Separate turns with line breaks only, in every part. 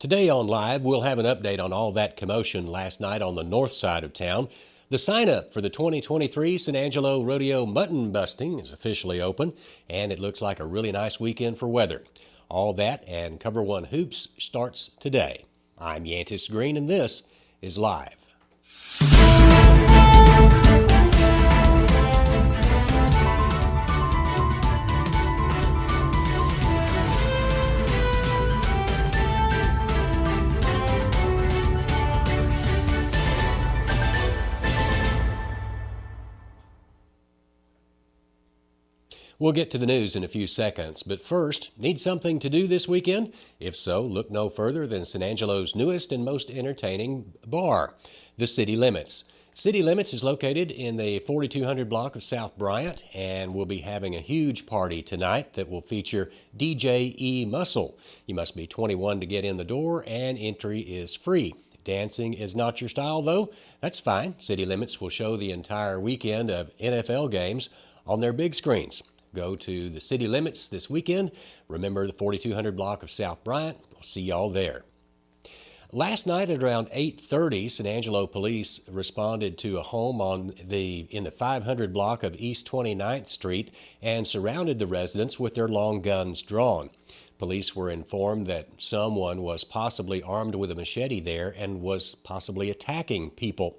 Today on Live, we'll have an update on all that commotion last night on the north side of town. The sign-up for the 2023 San Angelo Rodeo Mutton Busting is officially open, and it looks like a really nice weekend for weather. All that and Cover One Hoops starts today. I'm Yantis Green, and this is Live. We'll get to the news in a few seconds, but first, need something to do this weekend? If so, look no further than San Angelo's newest and most entertaining bar, the City Limits. City Limits is located in the 4200 block of South Bryant, and we'll be having a huge party tonight that will feature DJ E. Muscle. You must be 21 to get in the door, and entry is free. Dancing is not your style, though? That's fine. City Limits will show the entire weekend of NFL games on their big screens. Go to the City Limits this weekend. Remember the 4200 block of South Bryant. We'll see y'all there. Last night at around 8:30, San Angelo police responded to a home in the 500 block of East 29th Street and surrounded the residents with their long guns drawn. Police were informed that someone was possibly armed with a machete there and was possibly attacking people.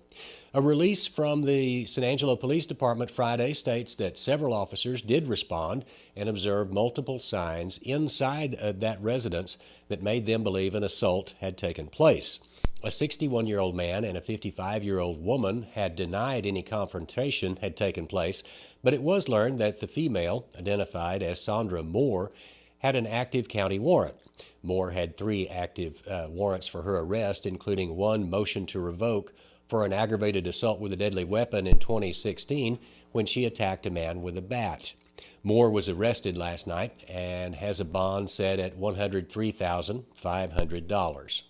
A release from the San Angelo Police Department Friday states that several officers did respond and observed multiple signs inside that residence that made them believe an assault had taken place. A 61-year-old man and a 55-year-old woman had denied any confrontation had taken place, but it was learned that the female, identified as Sandra Moore, had an active county warrant. Moore had 3 active warrants for her arrest, including one motion to revoke for an aggravated assault with a deadly weapon in 2016 when she attacked a man with a bat. Moore was arrested last night and has a bond set at $103,500.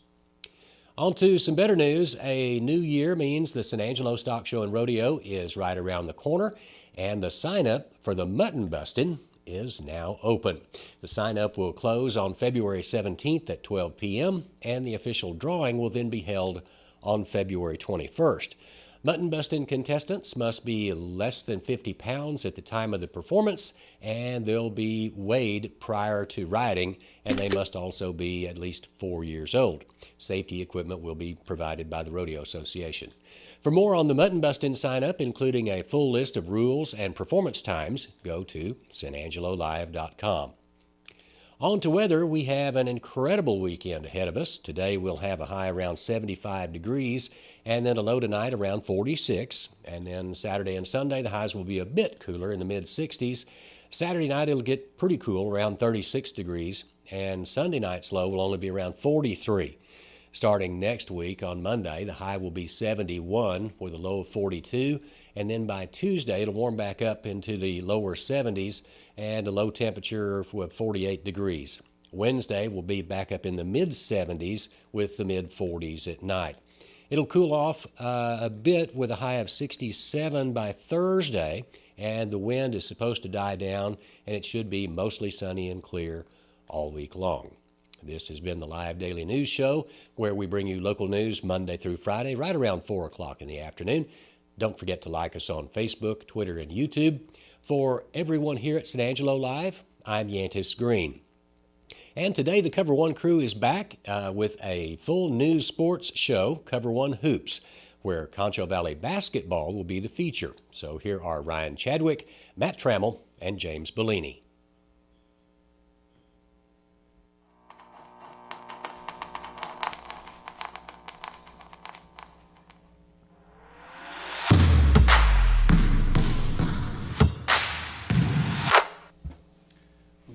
On to some better news. A new year means the San Angelo Stock Show and Rodeo is right around the corner, and the sign-up for the mutton busting is now open. The sign-up will close on February 17th at 12 p.m., and the official drawing will then be held on February 21st. Mutton busting contestants must be less than 50 pounds at the time of the performance, and they'll be weighed prior to riding, and they must also be at least 4 years old. Safety equipment will be provided by the Rodeo Association. For more on the mutton busting sign-up, including a full list of rules and performance times, go to sanangelolive.com. On to weather, we have an incredible weekend ahead of us. Today we'll have a high around 75 degrees and then a low tonight around 46. And then Saturday and Sunday, the highs will be a bit cooler in the mid-60s. Saturday night it'll get pretty cool, around 36 degrees. And Sunday night's low will only be around 43. Starting next week on Monday, the high will be 71 with a low of 42. And then by Tuesday, it'll warm back up into the lower 70s and a low temperature of 48 degrees. Wednesday will be back up in the mid-70s with the mid-40s at night. It'll cool off a bit with a high of 67 by Thursday, and the wind is supposed to die down, and it should be mostly sunny and clear all week long. This has been the Live Daily News Show, where we bring you local news Monday through Friday, right around 4 o'clock in the afternoon. Don't forget to like us on Facebook, Twitter, and YouTube. For everyone here at San Angelo Live, I'm Yantis Green. And today the Cover One crew is back with a full news sports show, Cover One Hoops, where Concho Valley basketball will be the feature. So here are Ryan Chadwick, Matt Trammell, and James Bellini.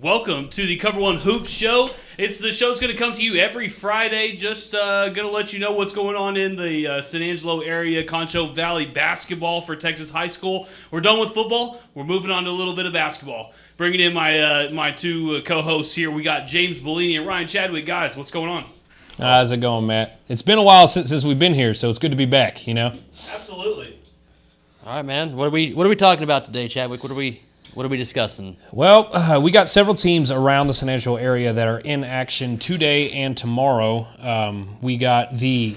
Welcome to the Cover One Hoops Show. It's the show that's going to come to you every Friday. Just going to let you know what's going on in the San Angelo area, Concho Valley basketball for Texas High School. We're done with football. We're moving on to a little bit of basketball. Bringing in my two co-hosts here. We got James Bellini and Ryan Chadwick. Guys, what's going on?
How's it going, Matt? It's been a while since we've been here, so it's good to be back, you know?
Absolutely.
All right, man. What are we talking about today, Chadwick? What are we What are we discussing?
Well, we got several teams around the San Angelo area that are in action today and tomorrow. We got the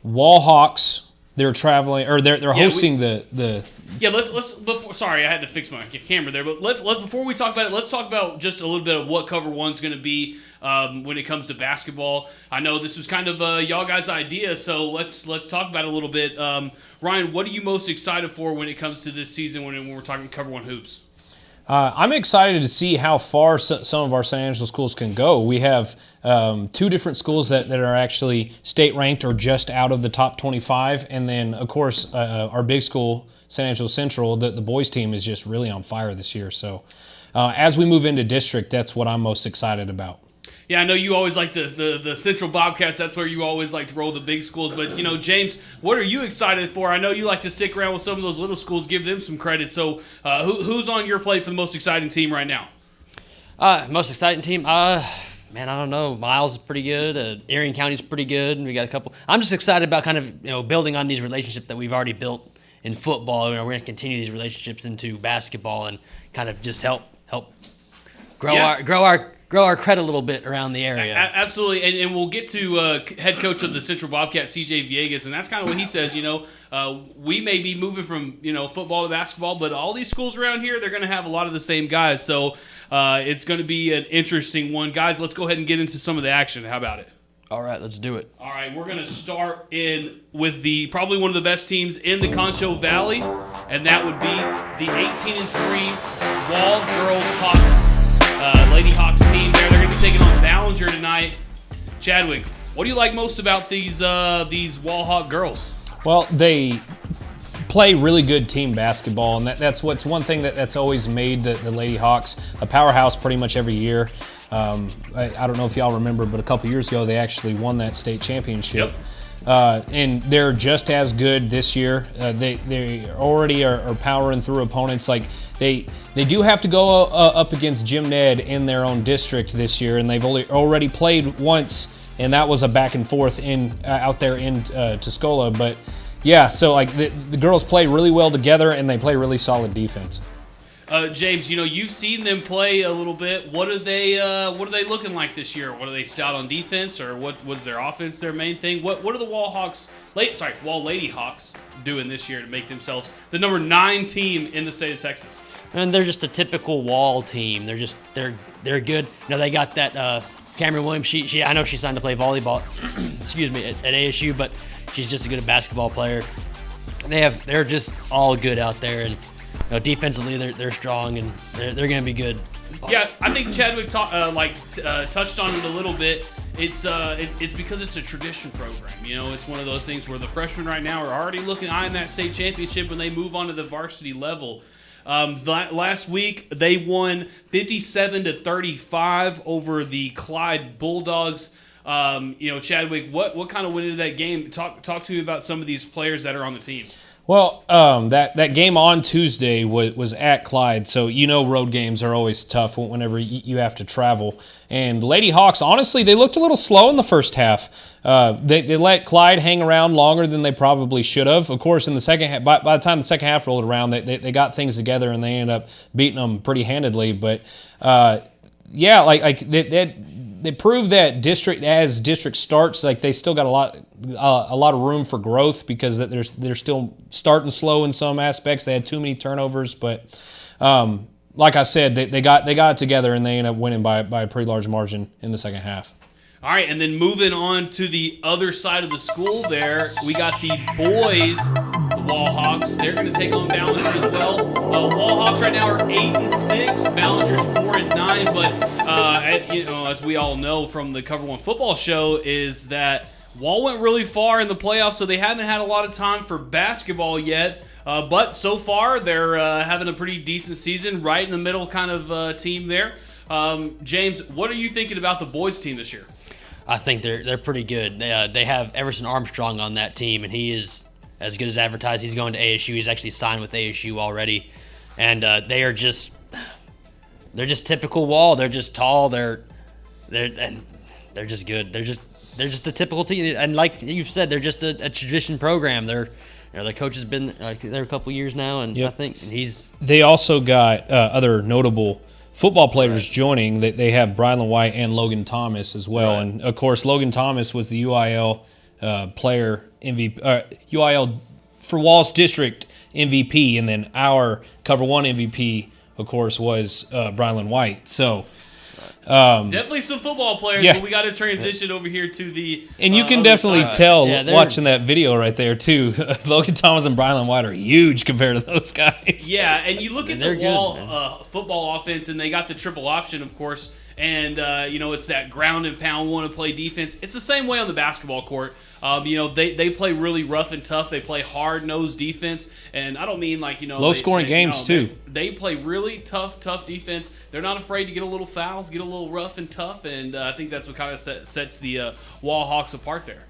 Wall Hawks. They're traveling, or they're hosting the.
Yeah, let's before. Sorry, I had to fix my camera there, but let's before we talk about it, let's talk about just a little bit of what Cover One's going to be when it comes to basketball. I know this was kind of y'all guys' idea, so let's talk about it a little bit. Ryan, what are you most excited for when it comes to this season when we're talking Cover One hoops?
I'm excited to see how far some of our San Angelo schools can go. We have 2 different schools that are actually state ranked or just out of the top 25. And then, of course, our big school, San Angelo Central, the boys team is just really on fire this year. So as we move into district, that's what I'm most excited about.
Yeah, I know you always like the Central Bobcats. That's where you always like to roll the big schools. But, James, what are you excited for? I know you like to stick around with some of those little schools, give them some credit. So who's on your plate for the most exciting team right now?
Most exciting team? Man, I don't know. Miles is pretty good. Erie County's pretty good. And we got a couple. I'm just excited about kind of, building on these relationships that we've already built in football. We're going to continue these relationships into basketball and kind of just help grow our credit a little bit around the area.
Absolutely, and we'll get to head coach of the Central Bobcats, CJ Villegas, and that's kind of what he says. We may be moving from football to basketball, but all these schools around here, they're going to have a lot of the same guys. So it's going to be an interesting one, guys. Let's go ahead and get into some of the action. How about it?
All right, let's do it.
All right, we're going to start in with probably one of the best teams in the Concho Valley, and that would be the 18-3 Wall Girls Hawks. Lady Hawks team there. They're going to be taking on Ballinger tonight. Chadwick, what do you like most about these Wall Hawk girls?
Well, they play really good team basketball, and that's what's one thing that's always made the Lady Hawks a powerhouse pretty much every year. I don't know if y'all remember, but a couple years ago they actually won that state championship.
Yep.
And they're just as good this year. They already are powering through opponents. Like they do have to go up against Jim Ned in their own district this year, and they've already played once, and that was a back and forth out there in Tuscola. But yeah, so like the girls play really well together, and they play really solid defense.
James, you've seen them play a little bit. What are they looking like this year? What are they stout on defense, or what's their offense? Their main thing? What are the Wall Lady Hawks doing this year to make themselves the number 9 team in the state of Texas?
And they're just a typical Wall team. They're good. They got that Cameron Williams. I know she signed to play volleyball. excuse me, at ASU, but she's just a good basketball player. They're just all good out there, and defensively they're strong, and they're going to be good.
Yeah, I think Chadwick touched on it a little bit. It's because it's a tradition program. It's one of those things where the freshmen right now are already eyeing that state championship when they move on to the varsity level. Last week they won 57-35 over the Clyde Bulldogs. Chadwick, what kind of went into that game? Talk to me about some of these players that are on the team.
Well, that game on Tuesday was at Clyde, so road games are always tough whenever you have to travel. And Lady Hawks, honestly, they looked a little slow in the first half. They let Clyde hang around longer than they probably should have. Of course, in the second half, by the time the second half rolled around, they got things together and they ended up beating them pretty handedly. But they proved that district starts, they still got a lot of room for growth because they're still starting slow in some aspects. They had too many turnovers, but like I said, they got it together and they ended up winning by a pretty large margin in the second half.
All right, and then moving on to the other side of the school there, we got the boys, the Wall Hawks. They're going to take on Ballinger as well. Wall Hawks right now are 8-6. Ballinger's 4-9. But as we all know from the Cover One football show, is that Wall went really far in the playoffs, so they haven't had a lot of time for basketball yet. But so far, they're having a pretty decent season, right in the middle kind of team there. James, what are you thinking about the boys team this year?
I think they're pretty good. They have Everson Armstrong on that team, and he is as good as advertised. He's going to ASU. He's actually signed with ASU already, and they're just typical Wall. They're just tall. They're just good. They're just a typical team, and like you've said, they're just a tradition program. They're their coach has been there a couple years now, and
Yep.
I think he's
They also got other notable football players joining. They have Brylan White and Logan Thomas as well.
Right.
And, of course, Logan Thomas was the UIL player MVP, UIL for Walls District MVP, and then our COVER1 MVP, of course, was Brylan White. So
Definitely some football players,
Yeah.
but we got to transition over here to the.
and you can
other
definitely
side.
tell
Yeah, they're-
watching that video right there, too. Logan Thomas and Brylan White are huge compared to those guys.
Yeah, and you look at the
They're good,
Wall
man.
football offense, and they got the triple option, of course. And it's that ground and pound, want to play defense. It's the same way on the basketball court. They play really rough and tough. They play hard nosed defense, and I don't mean like
Low scoring games, too.
They play really tough defense. They're not afraid to get a little fouls, get a little rough and tough, and I think that's what kind of sets the Wall Hawks apart there.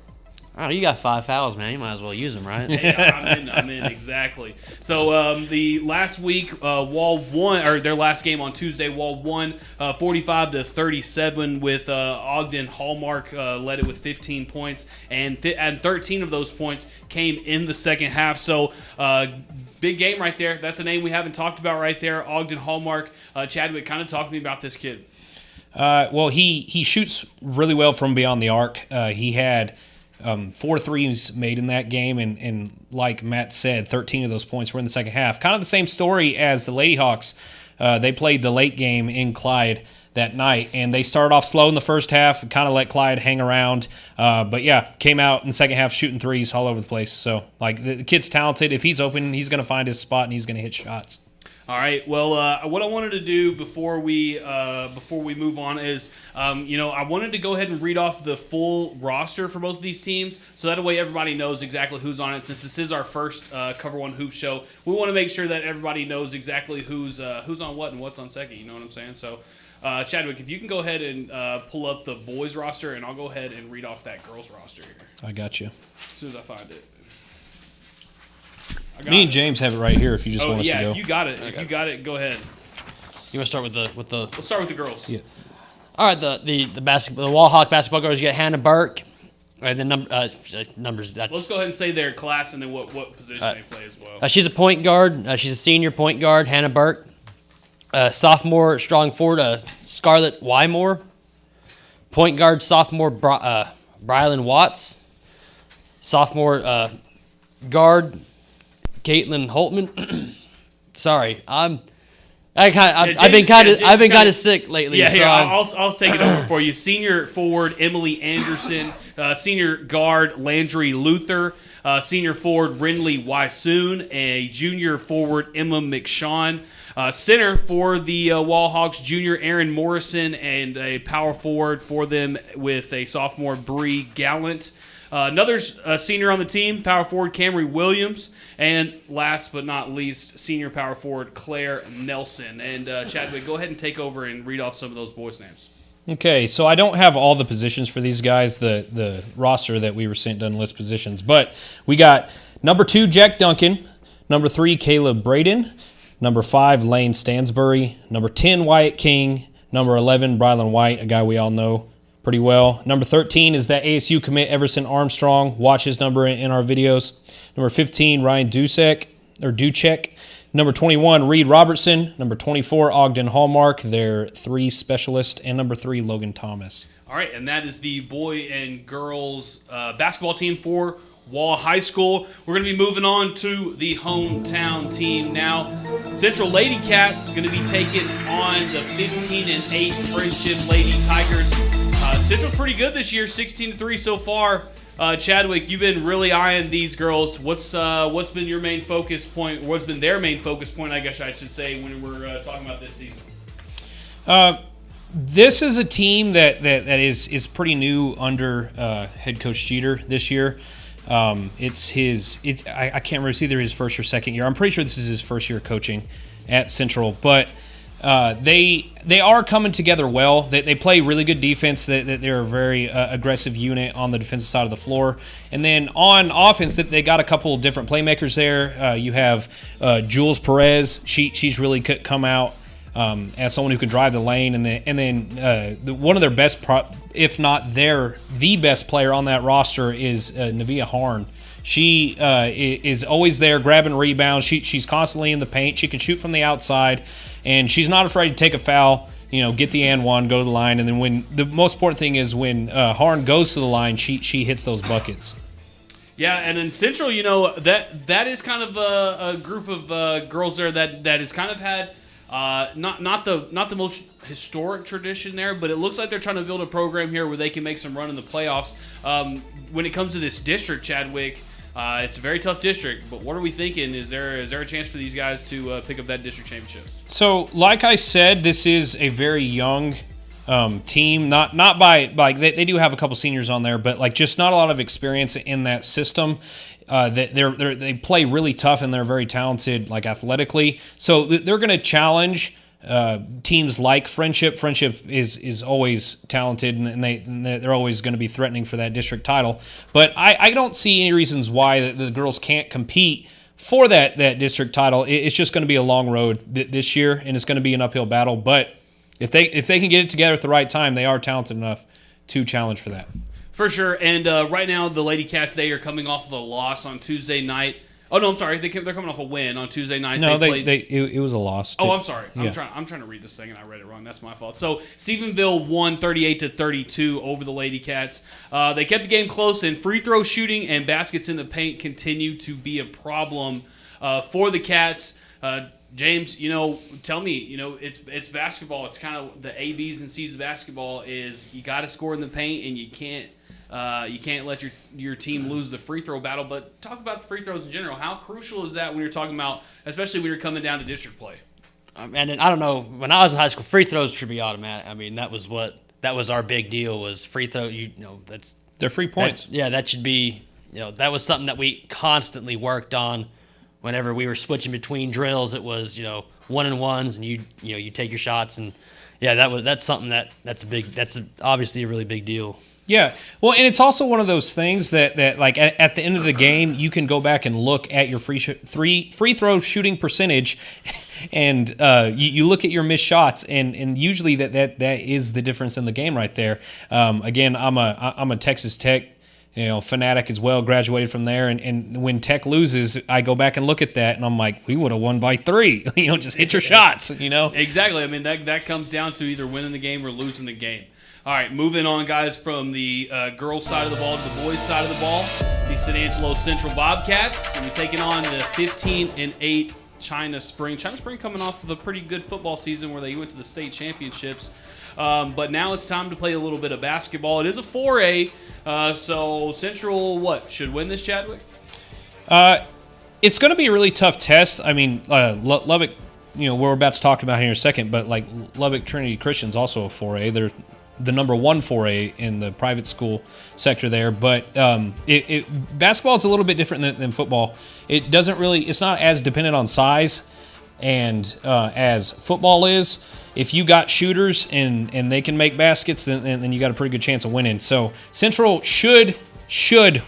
oh, you got 5 fouls, man. You might as well use them, right?
Yeah, I'm in exactly. So the last week, Wall won, or their last game on Tuesday, Wall won 45-37 with Ogden Hallmark led it with 15 points, and 13 of those points came in the second half. So big game right there. That's a name we haven't talked about right there. Ogden Hallmark. Chadwick, kind of talk to me about this kid.
Well, he shoots really well from beyond the arc. He had 4 threes made in that game, and like Matt said, 13 of those points were in the second half. Kind of the same story as the Lady Hawks. They played the late game in Clyde that night, and they started off slow in the first half and kind of let Clyde hang around. But yeah, came out in the second half shooting threes all over the place. So like the kid's talented. If he's open, he's going to find his spot and he's going to hit shots.
All right. Well, what I wanted to do before we move on is, I wanted to go ahead and read off the full roster for both of these teams, so that way everybody knows exactly who's on it. Since this is our first COVER1 Hoop show, we want to make sure that everybody knows exactly who's on what and what's on second. You know what I'm saying? So, Chadwick, if you can go ahead and pull up the boys roster, and I'll go ahead and read off that girls roster here
I got you.
as soon as I find it. I got
Me and
it.
James have it right here if you just
Oh
want us
yeah,
to go.
if you got it. If you got it, go ahead.
You want to start with the
Let's start with the girls.
Yeah.
All right, the basketball, the Wall Hawk basketball girls. You got Hannah Burke, and then numbers. That's
Let's go ahead and say their class and then what position they play as well.
she's a point guard. She's a senior point guard. Hannah Burke, sophomore strong forward. Scarlett Wymore, point guard sophomore. Brylan Watts, sophomore guard. Caitlin Holtman. Sorry, I've been kind of sick lately.
Yeah,
so
here,
I'm-
I'll take it over for you. Senior forward Emily Anderson, senior guard Landry Luther, senior forward Renly Wysoon, a junior forward Emma McShawn, center for the Wall Hawks junior Aaron Morrison, and a power forward for them with a sophomore Bree Gallant. Another senior on the team, power forward Camry Williams, and last but not least, senior power forward Claire Nelson. And Chadwick, go ahead and take over and read off some of those boys' names.
Okay, so I don't have all the positions for these guys. The roster that we were sent doesn't list positions, but we got number 2 Jack Duncan, number 3 Caleb Braden, number 5 Lane Stansbury, number 10 Wyatt King, number 11 Brylan White, a guy we all know pretty well. Number 13 is that ASU commit Everson Armstrong. Watch his number in our videos. Number 15 Ryan Ducek. Number 21 Reed Robertson. Number 24 Ogden Hallmark, their 3 specialist, and number 3 Logan Thomas.
All right, and that is the boy and girls basketball team for Wall High School. We're going to be moving on to the hometown team now. Central Lady Cats going to be taking on the 15-8 Friendship Lady Tigers. Central's pretty good this year, 16-3 so far. Chadwick, you've been really eyeing these girls. What's been your main focus point? What's been their main focus point, I guess I should say, when we're talking about this season?
This is a team that is pretty new under head coach Jeter this year. I can't remember, it's either his first or second year. I'm pretty sure this is his first year coaching at Central, but they are coming together well. They play really good defense. They're a very aggressive unit on the defensive side of the floor. And then on offense, they got a couple different playmakers there. You have Jules Perez. She's really come out as someone who can drive the lane. And then one of their best, if not the best player on that roster is Navia Harn. She is always there grabbing rebounds. She's constantly in the paint. She can shoot from the outside, and she's not afraid to take a foul, get the and one, go to the line, and then when the most important thing is when Harn goes to the line, she hits those buckets.
Yeah, and in Central, that is kind of a group of girls there that has kind of had not the most historic tradition there, but it looks like they're trying to build a program here where they can make some run in the playoffs. When it comes to this district, Chadwick, it's a very tough district, but what are we thinking? Is there a chance for these guys to pick up that district championship?
So, like I said, this is a very young team. Not by they do have a couple seniors on there, but just not a lot of experience in that system. They play really tough and they're very talented, athletically. So they're going to challenge teams like Friendship. Friendship is always talented, and they're always going to be threatening for that district title. But I don't see any reasons why the girls can't compete for that district title. It's just going to be a long road this year, and it's going to be an uphill battle. But if they can get it together at the right time, they are talented enough to challenge for that.
For sure. And right now, the Lady Cats, they are coming off of a loss on Tuesday night. Oh no, I'm sorry. They're coming off a win on Tuesday night.
No, it was a loss.
Oh, I'm sorry.
Yeah.
I'm trying to read this thing and I read it wrong. That's my fault. So Stephenville won 38-32 over the Lady Cats. They kept the game close, and free throw shooting and baskets in the paint continue to be a problem for the Cats. James, tell me, it's basketball. It's kind of the A, B's, and C's of basketball. Is you got to score in the paint, and you can't let your team lose the free throw battle. But talk about the free throws in general. How crucial is that when you're talking about, especially when you're coming down to district play?
And I don't know. When I was in high school, free throws should be automatic. I mean, that was our big deal, was free throw.
They're free points.
That should be. That was something that we constantly worked on. Whenever we were switching between drills, it was 1-and-1s, and you take your shots, and that's something that's obviously a really big deal.
Yeah, well, and it's also one of those things that at the end of the game, you can go back and look at your free throw shooting percentage, and you look at your missed shots, and usually that is the difference in the game right there. Again, I'm a Texas Tech fanatic as well, graduated from there, and when Tech loses, I go back and look at that, and I'm like, we would have won by 3. Just hit your shots.
Exactly. I mean, that comes down to either winning the game or losing the game. All right, moving on, guys, from the girls' side of the ball to the boys' side of the ball. The San Angelo Central Bobcats will be taking on the 15-8 China Spring. China Spring coming off of a pretty good football season where they went to the state championships. But now it's time to play a little bit of basketball. It is a 4A, so Central, should win this, Chadwick?
It's going to be a really tough test. I mean, Lubbock, we're about to talk about here in a second, but Lubbock Trinity Christian's also a 4A. They're the number 1 4A in the private school sector there. But basketball is a little bit different than football. It's not as dependent on size and as football is. If you got shooters and they can make baskets, then you got a pretty good chance of winning. So Central should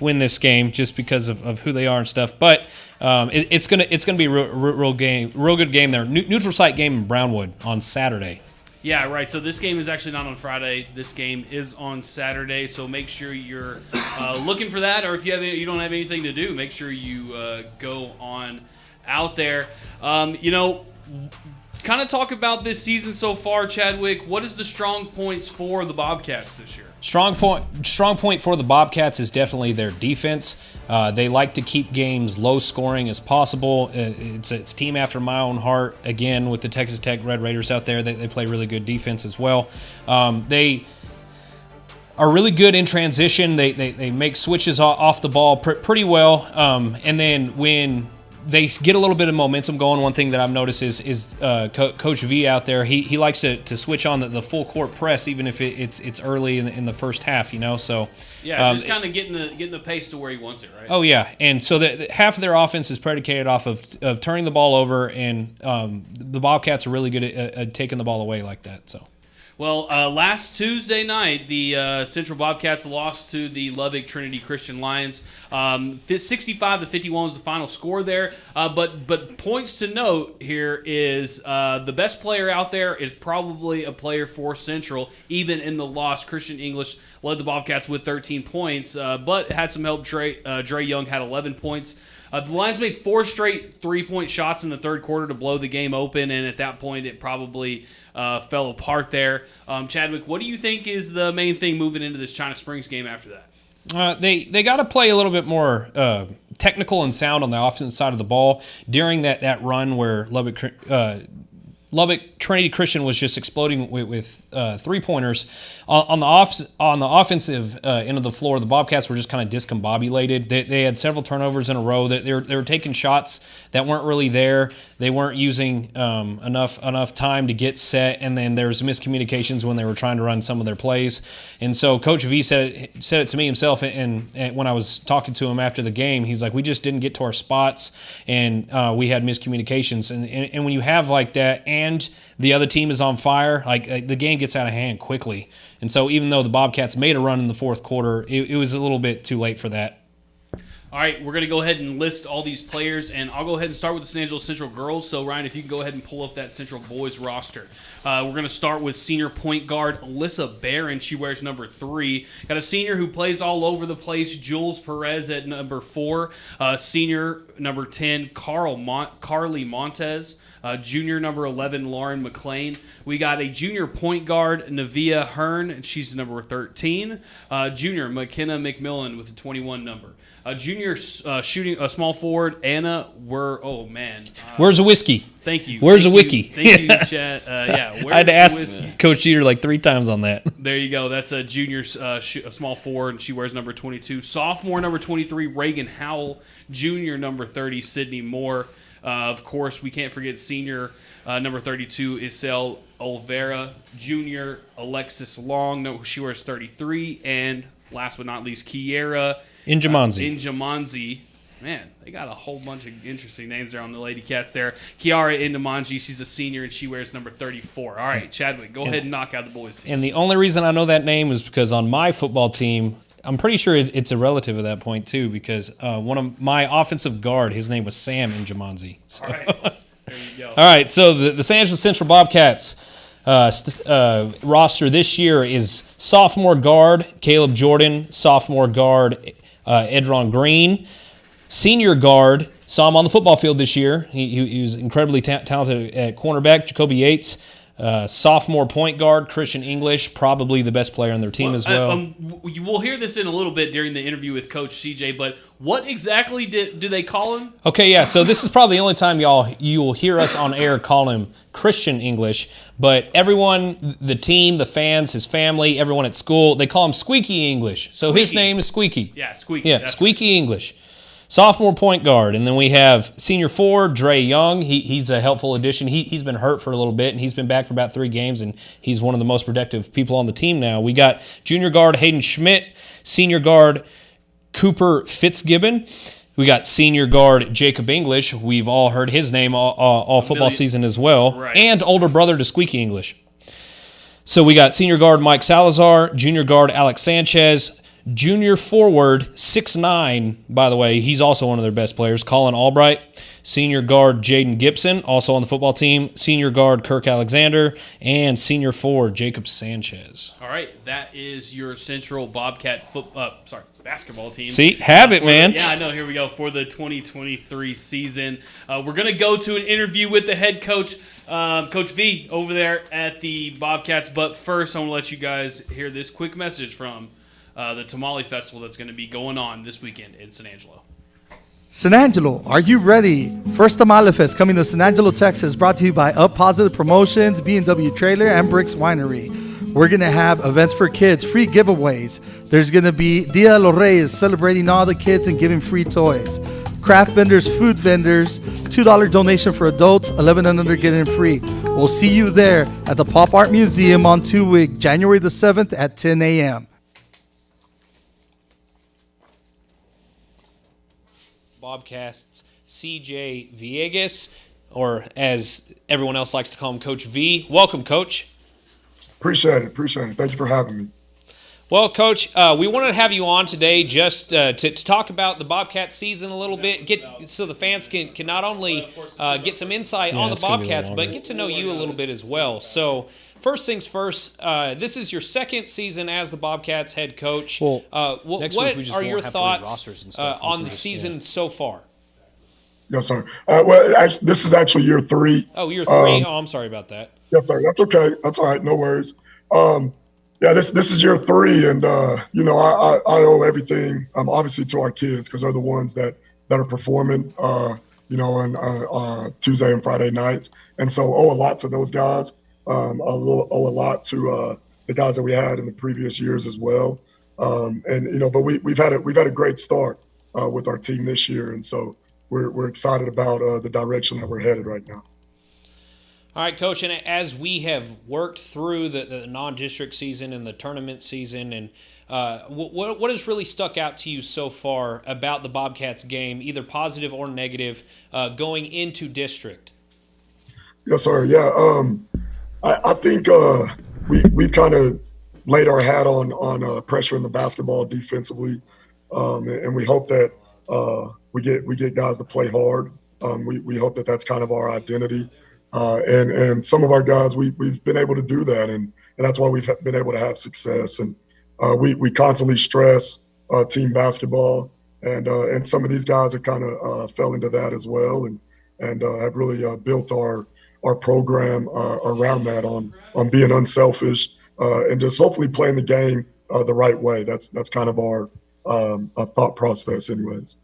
win this game just because of who they are and stuff. But it's gonna be a real good game there. Neutral site game in Brownwood on Saturday.
Yeah, right. So this game is actually not on Friday. This game is on Saturday. So make sure you're looking for that, or if you don't have anything to do, make sure you go on out there. Kind of talk about this season so far, Chadwick. What is the strong points for the Bobcats this year?
Strong point for the Bobcats is definitely their defense. They like to keep games low scoring as possible. It's a team after my own heart. Again, with the Texas Tech Red Raiders out there, they play really good defense as well. They are really good in transition. They make switches off the ball pretty well. And then when they get a little bit of momentum going, one thing that I've noticed is Coach V out there. He likes to switch on the full court press, even if it's early in the first half. So
yeah, just kind of getting the pace to where he wants it, right?
Oh yeah, and so half of their offense is predicated off of turning the ball over, and the Bobcats are really good at taking the ball away like that. So.
Well, last Tuesday night, the Central Bobcats lost to the Lubbock Trinity Christian Lions. 65-51 was the final score there. But points to note here is the best player out there is probably a player for Central, even in the loss. Christian English led the Bobcats with 13 points, but had some help. Dre Young had 11 points. The Lions made 4 straight three-point shots in the third quarter to blow the game open, and at that point it probably fell apart there. Chadwick, what do you think is the main thing moving into this China Springs game after that?
They got to play a little bit more technical and sound on the offensive side of the ball during that run where Lubbock Trinity Christian was just exploding with three-pointers. On the offensive end of the floor, the Bobcats were just kind of discombobulated. They had several turnovers in a row. They were taking shots that weren't really there. They weren't using enough time to get set, and then there was miscommunications when they were trying to run some of their plays. And so Coach V said it to me himself, and when I was talking to him after the game, he's like, we just didn't get to our spots, and we had miscommunications. And when you have like that, and the other team is on fire, like the game gets out of hand quickly. And so even though the Bobcats made a run in the fourth quarter, it was a little bit too late for that.
All right, we're going to go ahead and list all these players, and I'll go ahead and start with the San Angelo Central girls. So, Ryan, if you can go ahead and pull up that Central boys roster. We're going to start with senior point guard Alyssa Barron. She wears number 3. Got a senior who plays all over the place, Jules Perez at number 4. Senior number 10, Carly Montez. Junior number 11, Lauren McLean. We got a junior point guard, Navia Hearn, and she's number 13. Junior, McKenna McMillan with a 21 number. Junior shooting a small forward, Anna.
Where's a whiskey?
Thank you.
Where's a wiki?
Thank you, Chad.
I had to ask Coach Jeter like 3 times on that.
There you go. That's a junior, a small forward, and she wears number 22. Sophomore, number 23, Reagan Howell. Junior, number 30, Sydney Moore. Of course, we can't forget senior number 32, Isel Olvera. Junior, Alexis Long. No, she wears 33. And last but not least, Kiera Injamanzi. Man, they got a whole bunch of interesting names there on the Lady Cats there. Kiara Injamanzi, she's a senior, and she wears number 34. All right, Chadwick, go ahead and knock out the boys' team.
And the only reason I know that name is because on my football team, I'm pretty sure it's a relative at that point, too, because one of my offensive guard, his name was Sam Injamanzi. So.
All right, there you go.
All right, so the San Angelo Central Bobcats roster this year is sophomore guard Caleb Jordan, sophomore guard Edron Green, senior guard, saw him on the football field this year. He was incredibly talented at cornerback, Jacoby Yates. Sophomore point guard Christian English, probably the best player on their team as well.
We'll hear this in a little bit during the interview with Coach CJ, but what exactly do they call him?
Okay, yeah, so this is probably the only time you will hear us on air call him Christian English, but everyone, the team, the fans, his family, everyone at school, they call him Squeaky English. So His name is Squeaky.
Yeah, Squeaky.
Yeah, Squeaky right. English. Sophomore point guard, and then we have senior forward Dre Young. He's a helpful addition. He's been hurt for a little bit, and he's been back for about 3 games, and he's one of the most productive people on the team now. We got junior guard Hayden Schmidt, senior guard Cooper Fitzgibbon. We got senior guard Jacob English. We've all heard his name all football season as well,
right.
And older brother to Squeaky English. So we got senior guard Mike Salazar, junior guard Alex Sanchez, junior forward, 6'9", by the way, he's also one of their best players, Colin Albright. Senior guard Jaden Gibson, also on the football team. Senior guard Kirk Alexander. And senior forward Jacob Sanchez.
All right, that is your Central Bobcat basketball team.
See, have it, man.
Yeah, I know. Here we go for the 2023 season. We're going to go to an interview with the head coach, Coach V, over there at the Bobcats. But first, I want to let you guys hear this quick message from the Tamale Festival that's going to be going on this weekend in San Angelo.
San Angelo, are you ready? First Tamale Fest coming to San Angelo, Texas, brought to you by Up Positive Promotions, B&W Trailer, and Bricks Winery. We're going to have events for kids, free giveaways. There's going to be Dia de los Reyes, celebrating all the kids and giving free toys. Craft vendors, food vendors, $2 donation for adults, 11 and under getting free. We'll see you there at the Pop Art Museum on 2 week, January the 7th at 10 a.m.
Bobcats CJ Villegas, or as everyone else likes to call him, Coach V. Welcome, Coach.
Appreciate it. Thank you for having me.
Well, Coach, we wanted to have you on today just to talk about the Bobcat season a little bit, so the fans can not only get some insight on the Bobcats, but get to know you a little bit as well. So first things first, this is your second season as the Bobcats head coach.
Well,
What
week we just
are
won't
your
have to read
thoughts
rosters and stuff.
on the season so far?
Yes, sir. Well, actually, this is actually year 3.
Oh, year 3? I'm sorry about that.
Yes, sir. That's okay. That's all right. No worries. Yeah, this is year 3, and you know, I owe everything, obviously, to our kids, because they're the ones that are performing, you know, on Tuesday and Friday nights, and so owe a lot to those guys. Owe a lot to the guys that we had in the previous years as well. And you know, but we've had a great start with our team this year, and so we're excited about the direction that we're headed right now.
All right, Coach, and as we have worked through the non-district season and the tournament season, and what has really stuck out to you so far about the Bobcats game, either positive or negative, going into district?
Yes, sir. Yeah, I think we've kind of laid our hat on pressure in the basketball defensively, and we hope that we get guys to play hard. We hope that that's kind of our identity. And some of our guys, we've been able to do that, and that's why we've been able to have success. And we constantly stress team basketball, and some of these guys have kind of fell into that as well, and have really built our program around that on being unselfish and just hopefully playing the game the right way. That's kind of our thought process, anyways.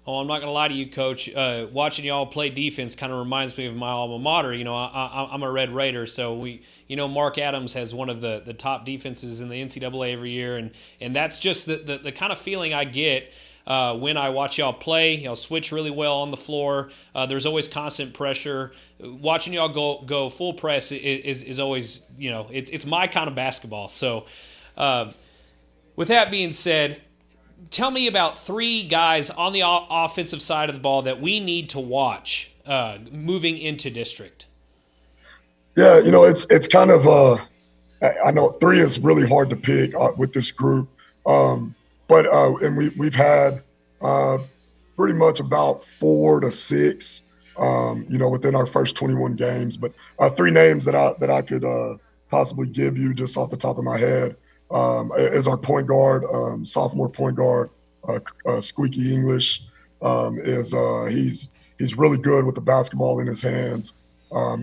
Oh, I'm not going to lie to you, Coach. Watching y'all play defense kind of reminds me of my alma mater. You know, I'm a Red Raider, so Mark Adams has one of the top defenses in the NCAA every year, and that's just the kind of feeling I get when I watch y'all play. Y'all switch really well on the floor. There's always constant pressure. Watching y'all go full press is always, you know, it's my kind of basketball. So, with that being said, tell me about 3 guys on the offensive side of the ball that we need to watch moving into district.
Yeah, you know, it's kind of I know 3 is really hard to pick with this group, but and we've had pretty much about 4 to 6, you know, within our first 21 games. But 3 names that I could possibly give you just off the top of my head. Is our point guard, sophomore point guard, Squeaky English. He's really good with the basketball in his hands.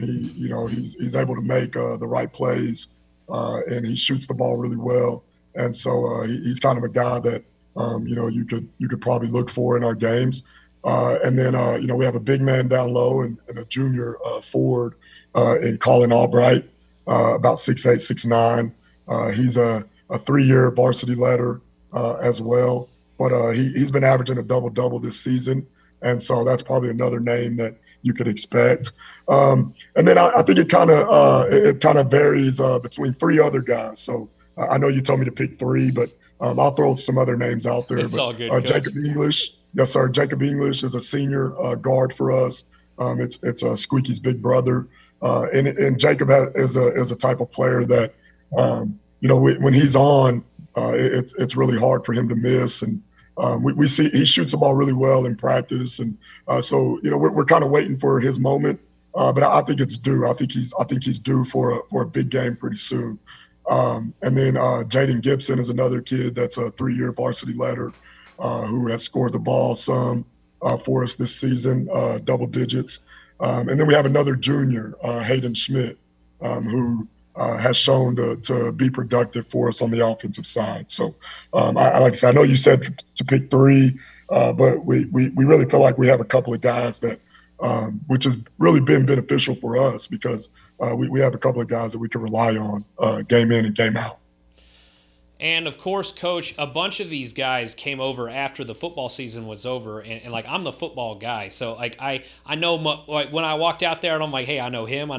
He's able to make the right plays, and he shoots the ball really well. And so he's kind of a guy that you could probably look for in our games. And then we have a big man down low and a junior forward in Colin Albright, about 6'8", 6'9". He's a 3-year varsity letter as well, but he's been averaging a double-double this season, and so that's probably another name that you could expect. And then I think it kind of varies between 3 other guys. So I know you told me to pick 3, but I'll throw some other names out there.
It's all good.
Jacob English, yes sir. Jacob English is a senior guard for us. It's Squeaky's big brother, and Jacob is a type of player that. When he's on, it's really hard for him to miss, and we see he shoots the ball really well in practice, and so we're kind of waiting for his moment, but I think it's due. I think he's due for a big game pretty soon. And then Jaden Gibson is another kid that's a 3-year varsity letter who has scored the ball some for us this season, double digits. And then we have another junior, Hayden Schmidt, who has shown to be productive for us on the offensive side. So, like I said, I know you said to pick 3, but we really feel like we have a couple of guys that, which has really been beneficial for us because we have a couple of guys that we can rely on game in and game out.
And, of course, Coach, a bunch of these guys came over after the football season was over. And like, I'm the football guy. So, like, I know when I walked out there and I'm like, hey, I know him,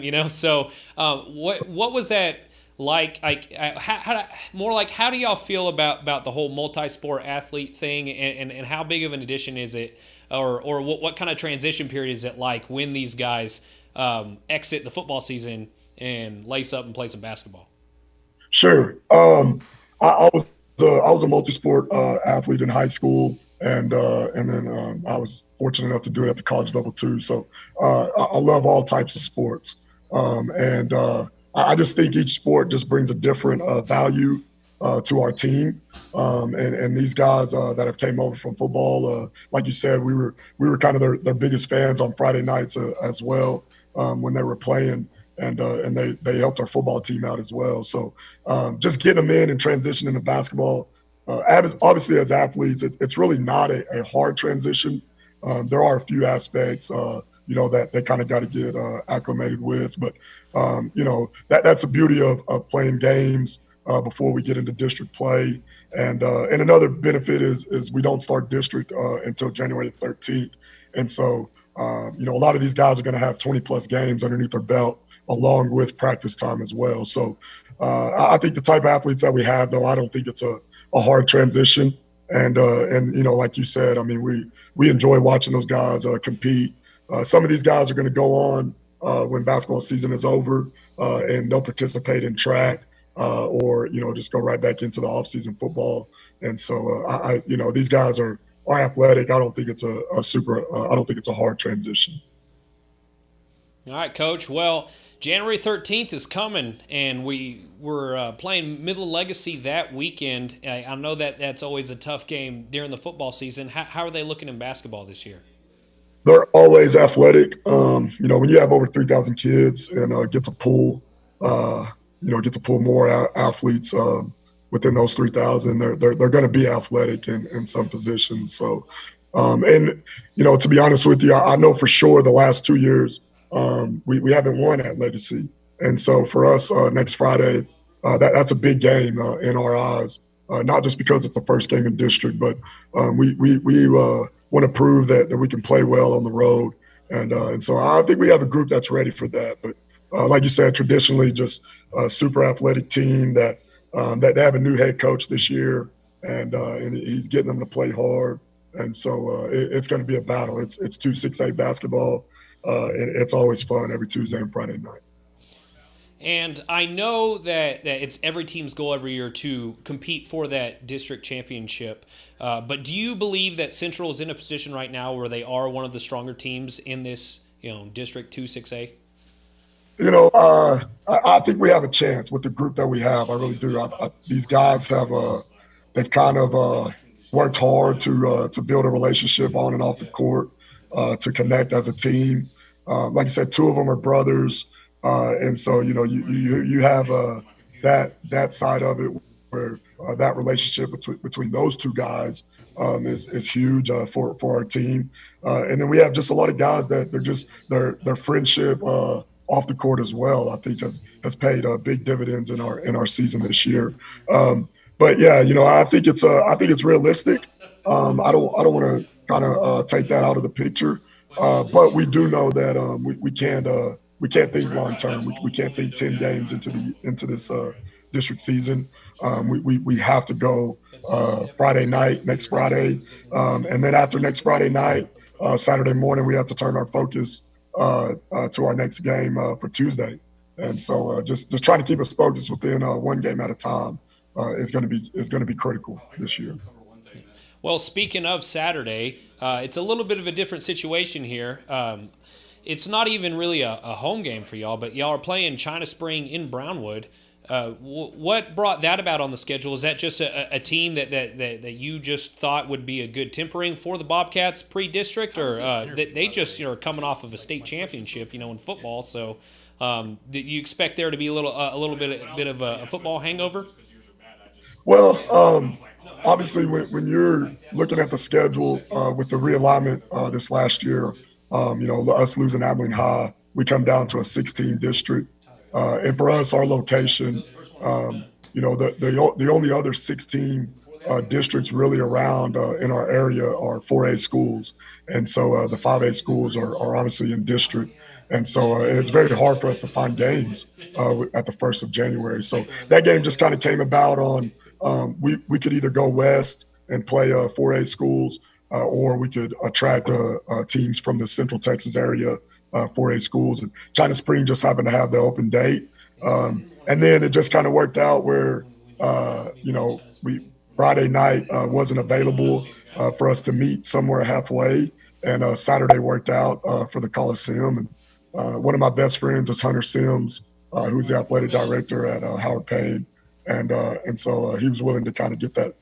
you know. So what was that like? How do y'all feel about the whole multi-sport athlete thing? And how big of an addition is it? Or what kind of transition period is it like when these guys exit the football season and lace up and play some basketball?
Sure. I was a multi-sport athlete in high school, and then I was fortunate enough to do it at the college level too. So I love all types of sports. And I just think each sport just brings a different value to our team. And these guys that have came over from football, like you said, we were kind of their biggest fans on Friday nights as well when they were playing. And they helped our football team out as well. So just getting them in and transition into basketball, obviously as athletes, it's really not a hard transition. There are a few aspects, that they kind of got to get acclimated with. But, that's the beauty of playing games before we get into district play. And another benefit is we don't start district until January 13th. And so, a lot of these guys are going to have 20-plus games underneath their belt along with practice time as well. So I think the type of athletes that we have, though, I don't think it's a hard transition. And like you said, I mean, we enjoy watching those guys compete. Some of these guys are going to go on when basketball season is over, and they'll participate in track or just go right back into the off-season football. And so these guys are athletic. I don't think it's I don't think it's a hard transition.
All right, Coach. Well, January 13th is coming, and we're playing Middle Legacy that weekend. I know that's always a tough game during the football season. How are they looking in basketball this year?
They're always athletic. When you have over 3,000 kids and get to pull more athletes within those 3,000, they're going to be athletic in some positions. So, to be honest with you, I know for sure the last 2 years, we haven't won at Legacy. And so for us next Friday, that's a big game in our eyes, not just because it's the first game in district, but we want to prove that we can play well on the road. And so I think we have a group that's ready for that. But like you said, traditionally just a super athletic team that they have a new head coach this year, and he's getting them to play hard. And so it's going to be a battle. It's 2-6A basketball. And it's always fun every Tuesday and Friday night.
And I know that it's every team's goal every year to compete for that district championship. But do you believe that Central is in a position right now where they are one of the stronger teams in this, District 2-6A?
I think we have a chance with the group that we have. I really do. These guys they've kind of worked hard to build a relationship on and off the court. To connect as a team. Like I said, 2 of them are brothers. And so, you have that side of it where that relationship between those 2 guys is huge for our team. And then we have just a lot of guys that their friendship off the court as well, I think has paid big dividends in our season this year. But yeah, I think it's realistic. I don't want to kind of take that out of the picture. But we do know that we can't think long term. We can't think 10 games into this district season. We have to go Friday night, next Friday. And then after next Friday night, Saturday morning, we have to turn our focus to our next game for Tuesday. And so just trying to keep us focused within one game at a time is going to be critical this year.
Well, speaking of Saturday, it's a little bit of a different situation here. It's not even really a home game for y'all, but y'all are playing China Spring in Brownwood. What brought that about on the schedule? Is that just a team that you just thought would be a good tempering for the Bobcats pre-district, or that they just are coming off of a state championship, in football? So, do you expect there to be a little bit of a football hangover?
Well, obviously, when you're looking at the schedule with the realignment this last year, us losing Abilene High, we come down to a 16 district. And for us, our location, the only other 16 districts really around in our area are 4A schools. And so the 5A schools are obviously in district. And so it's very hard for us to find games at the 1st of January. So that game just kind of came about on we could either go west and play 4A schools, or we could attract teams from the Central Texas area, 4A schools. And China Spring just happened to have the open date. And then it just kind of worked out where, Friday night wasn't available for us to meet somewhere halfway. And Saturday worked out for the Coliseum. one of my best friends is Hunter Sims, who's the athletic director at Howard Payne. And so he was willing to kind of get that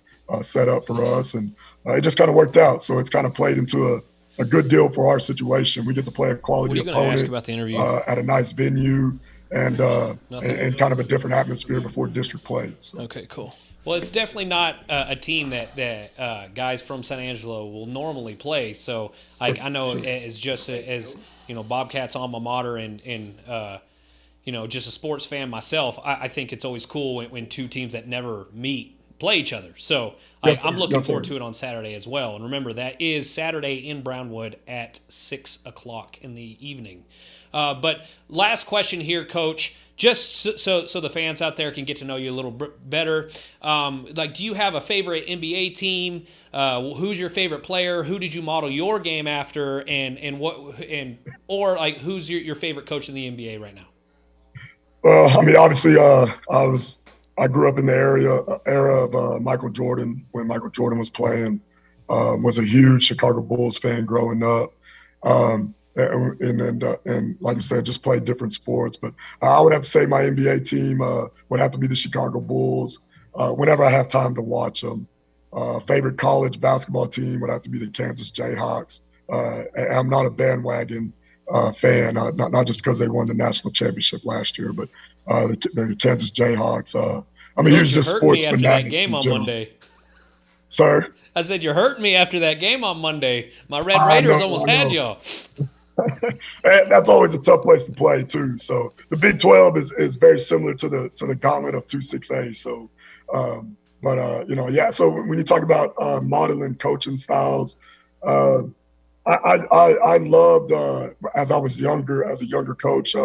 set up for us. And it just kind of worked out. So it's kind of played into a good deal for our situation. We get to play a quality opponent
ask about the interview?
At a nice venue and kind of a different atmosphere before district play. So.
Okay, cool. Well, it's definitely not a team that guys from San Angelo will normally play. So I know as just as Bobcats alma mater and just a sports fan myself, I think it's always cool when two teams that never meet play each other. So I'm looking forward to it on Saturday as well. And remember, that is Saturday in Brownwood at 6 o'clock in the evening. But last question here, Coach. Just so the fans out there can get to know you a little better, do you have a favorite NBA team? Who's your favorite player? Who did you model your game after? Or who's your favorite coach in the NBA right now?
Well, I mean, obviously, I grew up in the era of Michael Jordan when Michael Jordan was playing. Was a huge Chicago Bulls fan growing up. And like I said, just played different sports. But I would have to say my NBA team would have to be the Chicago Bulls. Whenever I have time to watch them, favorite college basketball team would have to be the Kansas Jayhawks. I'm not a bandwagon fan, not just because they won the national championship last year, but the Kansas Jayhawks. I'm a huge sports fanatic.
That game on Monday.
Sir?
I said you're hurting me after that game on Monday. My Red Raiders almost had y'all.
That's always a tough place to play too. So the Big 12 is very similar to the gauntlet of 2-6A. So, So when you talk about modeling coaching styles, I loved as I was younger, as a younger coach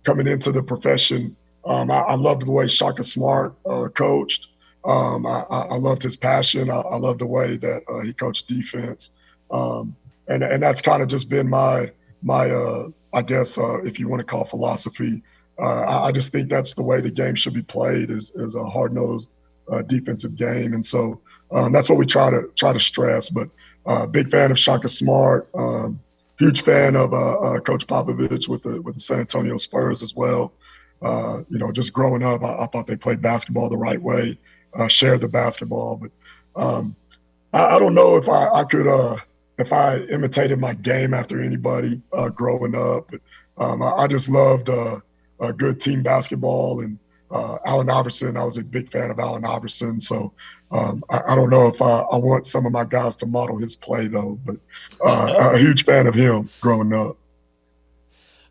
coming into the profession. I loved the way Shaka Smart coached. I loved his passion. I loved the way that he coached defense. And that's kind of just been my I guess if you want to call philosophy. I just think that's the way the game should be played is a hard-nosed defensive game, and so that's what we try to stress. But big fan of Shaka Smart, huge fan of Coach Popovich with the San Antonio Spurs as well. Just growing up, I thought they played basketball the right way, shared the basketball, but I don't know if I could. If I imitated my game after anybody growing up, but I just loved good team basketball and Allen Iverson. I was a big fan of Allen Iverson, so I don't know if I want some of my guys to model his play though, but a huge fan of him growing up.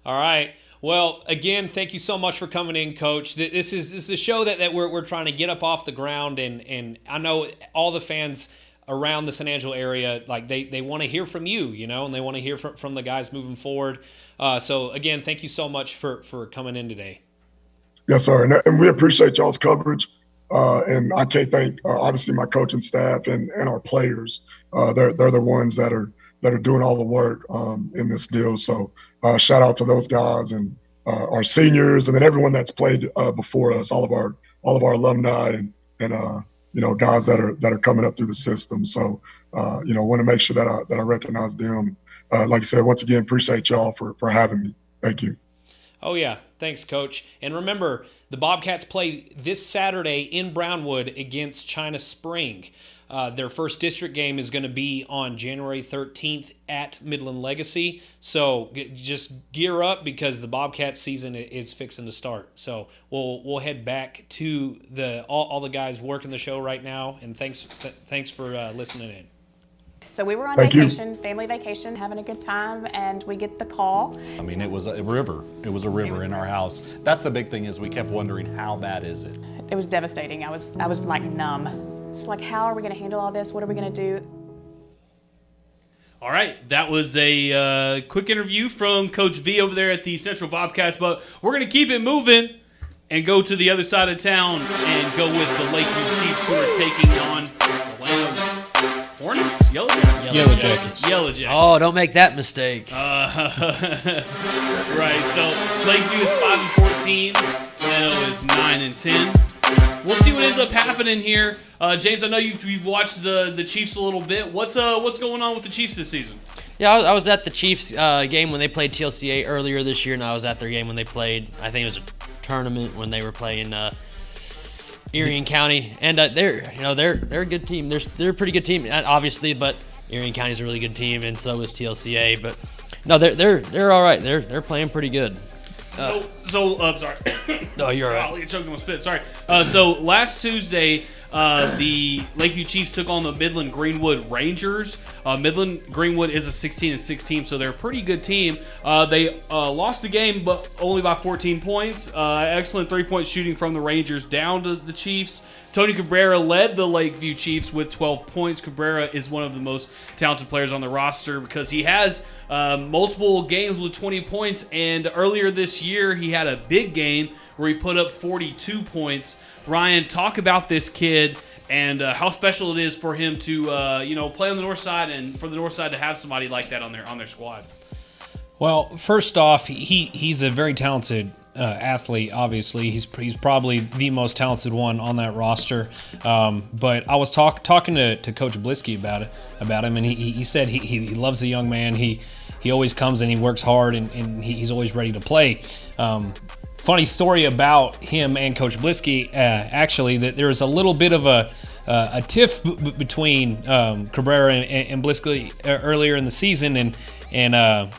All right. Well, again, thank you so much for coming in, Coach. This is a show that we're trying to get up off the ground, and I know all the fans around the San Angelo area, they want to hear from you, and they want to hear from the guys moving forward. So again, thank you so much for coming in today.
Yes, sir. And we appreciate y'all's coverage. And I can't thank obviously my coaching staff and our players. They're the ones that are doing all the work in this deal. So shout out to those guys and our seniors, and then everyone that's played before us, all of our alumni and guys that are coming up through the system. So, want to make sure that I recognize them. Like I said, once again, appreciate y'all for having me. Thank you.
Oh, yeah. Thanks, Coach. And remember, the Bobcats play this Saturday in Brownwood against China Spring. Their first district game is going to be on January 13th at Midland Legacy. So just gear up because the Bobcats season is fixing to start. So we'll head back to all the guys working the show right now. And thanks for listening in.
So we were on vacation, family vacation, having a good time, and we get the call.
I mean, it was a river. It was a river in our house. That's the big thing is we kept wondering, how bad is it?
It was devastating. I was like numb. It's like, how are we going to handle all this? What are we going to do?
All right, that was a quick interview from Coach V over there at the Central Bobcats, but we're going to keep it moving and go to the other side of town and go with the Lakeview Chiefs, who are taking on Atlanta Hornets? Yellow Jackets.
Oh, don't make that mistake.
Right, so Lakeview is 5-14, Atlanta is 9-10. We'll see what ends up happening here. James, I know you've watched the Chiefs a little bit. What's going on with the Chiefs this season?
Yeah, I was at the Chiefs game when they played TLCA earlier this year, and I was at their game when they played. I think it was a tournament when they were playing Erie County, and they're a good team. They're a pretty good team, obviously, but Erie County's a really good team, and so is TLCA. But no, they're all right. They're playing pretty good.
Sorry.
No, you're all right.
I'll get choked on my spit. Sorry. So last Tuesday, the Lakeview Chiefs took on the Midland Greenwood Rangers. Midland Greenwood is a 16-6 team, so they're a pretty good team. They lost the game, but only by 14 points. Excellent three-point shooting from the Rangers down to the Chiefs. Tony Cabrera led the Lakeview Chiefs with 12 points. Cabrera is one of the most talented players on the roster because he has multiple games with 20 points, and earlier this year he had a big game where he put up 42 points. Ryan, talk about this kid and how special it is for him to play on the north side, and for the north side to have somebody like that on their squad.
Well, first off, he's a very talented athlete. Obviously, he's probably the most talented one on that roster. But I was talking to Coach Blisky about him, and he said he loves the young man. He always comes and he works hard, and he's always ready to play. Funny story about him and Coach Blisky, actually, that there was a little bit of a tiff between Cabrera and Blisky earlier in the season, and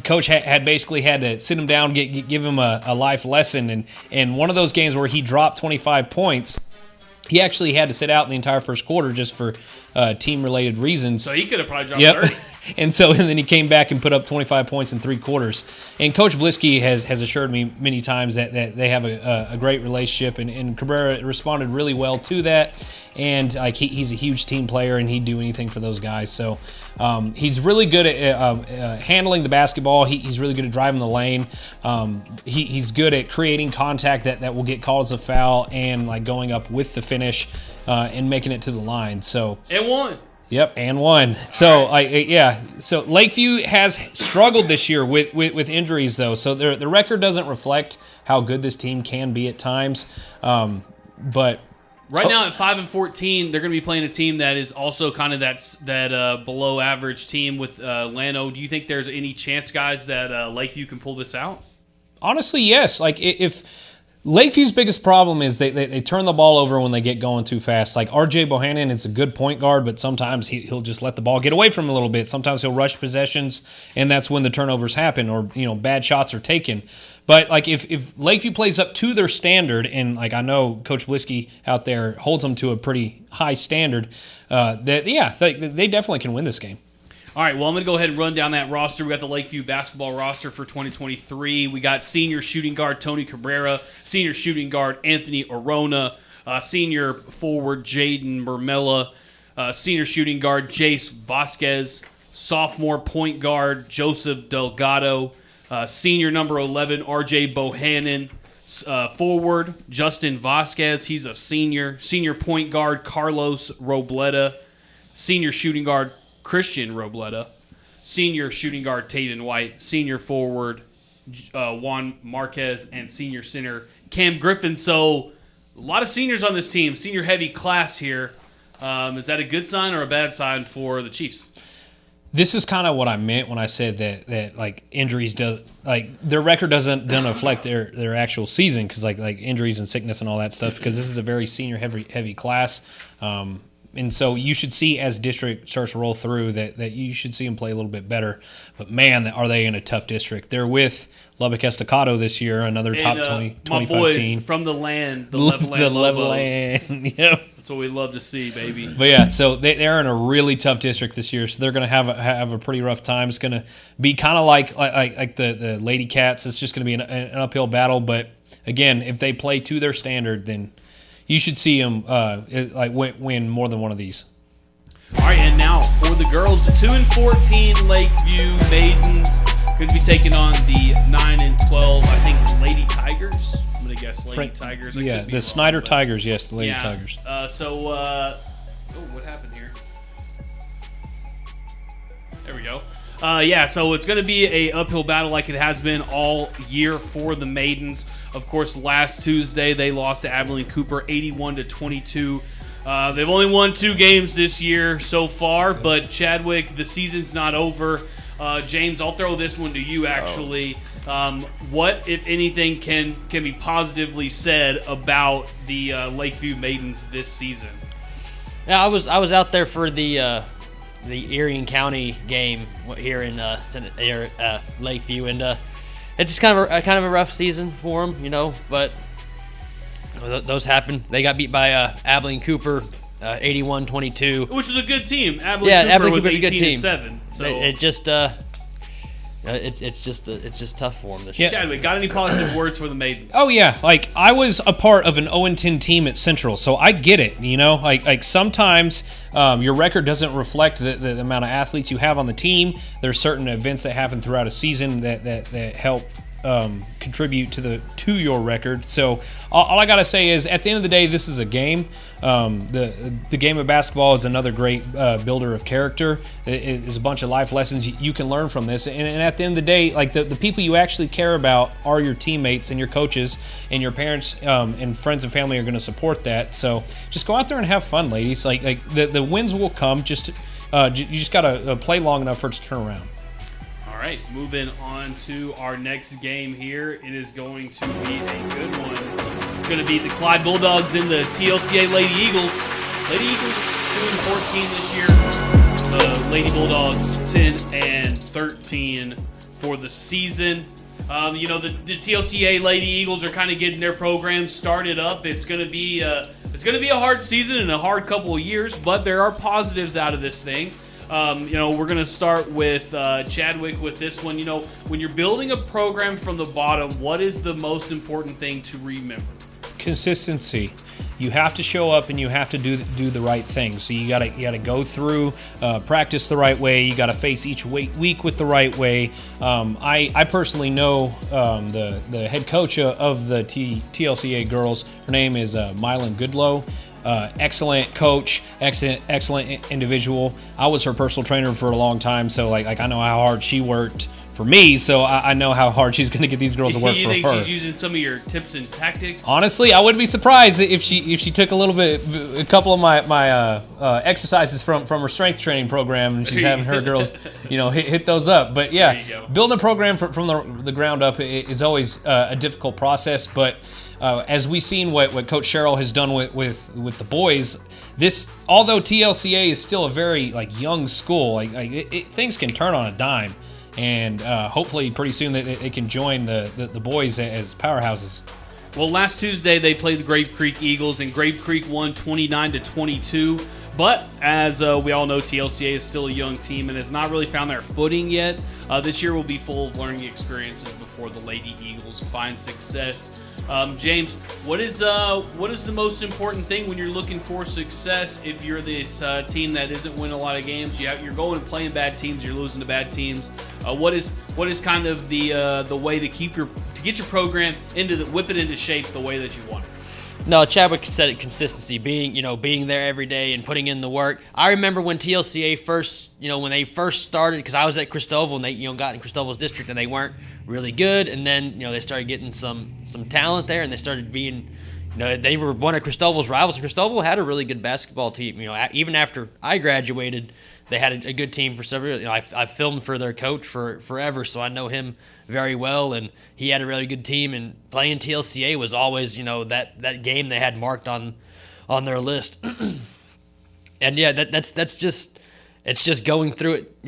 Coach had basically had to sit him down, give him a life lesson, and one of those games where he dropped 25 points, he actually had to sit out in the entire first quarter just for team-related reasons.
So he could have probably dropped 30.
And then he came back and put up 25 points in 3 quarters. And Coach Blisky has assured me many times that they have a great relationship, and Cabrera responded really well to that. And he's a huge team player, and he'd do anything for those guys. So he's really good at handling the basketball. He's really good at driving the lane. He's good at creating contact that will get called as a foul, and like going up with the finish and making it to the line. So
And one.
Yep, and one. So So Lakeview has struggled this year with injuries, though. So the record doesn't reflect how good this team can be at times. But
right now at 5-14, they're going to be playing a team that is also kind of that below average team with Llano. Do you think there's any chance, guys, that Lakeview can pull this out?
Honestly, yes. Like if Lakeview's biggest problem is they turn the ball over when they get going too fast. Like R.J. Bohannon is a good point guard, but sometimes he'll just let the ball get away from him a little bit. Sometimes he'll rush possessions, and that's when the turnovers happen, or bad shots are taken. But like if Lakeview plays up to their standard, and like I know Coach Blisky out there holds them to a pretty high standard, they definitely can win this game.
All right, well, I'm going to go ahead and run down that roster. We got the Lakeview basketball roster for 2023. We got senior shooting guard Tony Cabrera, senior shooting guard Anthony Orona, senior forward Jaden Mermella, senior shooting guard Jace Vasquez, sophomore point guard Joseph Delgado, senior number 11 RJ Bohannon, forward Justin Vasquez, he's a senior point guard Carlos Robleta, senior shooting guard Christian Robleta, senior shooting guard Taven White, senior forward Juan Marquez, and senior center Cam Griffin. So a lot of seniors on this team, senior heavy class here. Is that a good sign or a bad sign for the Chiefs?
This is kind of what I meant when I said that like injuries their record doesn't reflect their actual season, because like injuries and sickness and all that stuff, because this is a very senior heavy class. And so you should see, as district starts to roll through, that you should see them play a little bit better. But, man, are they in a tough district. They're with Lubbock Estacado this year, another top 25
my boys
team.
From the land, the Leveland
The
Lobos.
Leveland, yep.
That's what we love to see, baby.
But, yeah, so they're in a really tough district this year, so they're going to have a pretty rough time. It's going to be kind of like the Lady Cats. It's just going to be an uphill battle. But, again, if they play to their standard, then – you should see them win more than one of these.
All right, and now for the girls, the 2-14 Lakeview Maidens going to be taking on the 9-12, I think, Lady Tigers. I'm going to guess Lady Tigers.
Yeah, the Snyder Tigers, yes, the Lady Tigers.
What happened here? There we go. So it's going to be a uphill battle like it has been all year for the Maidens. Of course, last Tuesday they lost to Abilene Cooper 81-22. They've only won 2 games this year so far, but Chadwick, the season's not over. James, I'll throw this one to you, actually. What, if anything, can be positively said about the Lakeview Maidens this season?
Yeah, I was out there for the Erie County game here in Lakeview, and it's just kind of a rough season for them, but those happen. They got beat by Abilene Cooper, 81-22,
which is a good team. Abilene Cooper was 18-7. So
it's just tough for them this year.
Chadwick, got any positive words for the Maidens?
Oh yeah, like I was a part of an 0-10 team at Central, so I get it. Like sometimes your record doesn't reflect the amount of athletes you have on the team. There's certain events that happen throughout a season that help contribute to your record. So all I gotta say is, at the end of the day, this is a game. The game of basketball is another great builder of character. It is a bunch of life lessons you can learn from this. And at the end of the day, like the people you actually care about are your teammates and your coaches, and your parents and friends and family are going to support that. So just go out there and have fun, ladies. Like the wins will come. You just gotta play long enough for it to turn around.
All right, moving on to our next game here. It is going to be a good one. It's going to be the Clyde Bulldogs and the TLCA Lady Eagles. Lady Eagles 2-14 this year. The Lady Bulldogs 10-13 for the season. The TLCA Lady Eagles are kind of getting their program started up. It's going to be a hard season and a hard couple of years, but there are positives out of this thing. We're going to start with Chadwick with this one. When you're building a program from the bottom, what is the most important thing to remember?
Consistency. You have to show up and you have to do the right thing. So you gotta go through, practice the right way. You gotta face each week with the right way. I personally know the head coach of the TLCA girls. Her name is Mylan Goodlow. Excellent coach, excellent individual. I was her personal trainer for a long time, so like I know how hard she worked for me, so I know how hard she's going to get these girls to work for her.
You think she's using some of your tips and tactics?
Honestly, I wouldn't be surprised if she took a couple of my exercises from her strength training program, and she's having her girls, hit those up. But yeah, building a program from the ground up is always a difficult process. But as we've seen what Coach Sherrill has done with the boys, although TLCA is still a very young school, things can turn on a dime. And hopefully pretty soon they can join the boys as powerhouses.
Well, last Tuesday they played the Grave Creek Eagles, and Grave Creek won 29-22. But as we all know, TLCA is still a young team and has not really found their footing yet. This year will be full of learning experiences before the Lady Eagles find success. James, what is the most important thing when you're looking for success if you're this team that isn't winning a lot of games? You're going and playing bad teams, you're losing to bad teams. What is kind of the way to get your program whip it into shape the way that you want it?
No, Chadwick said it, consistency, being there every day and putting in the work. I remember when TLCA when they first started, because I was at Cristoval and they, got in Cristoval's district and they weren't really good. And then, they started getting some talent there, and they started being, they were one of Cristoval's rivals. Cristoval had a really good basketball team. Even after I graduated, they had a good team for several years. I filmed for their coach for forever, so I know him very well, and he had a really good team. And playing TLCA was always, that game they had marked on their list. And yeah, that's just going through it,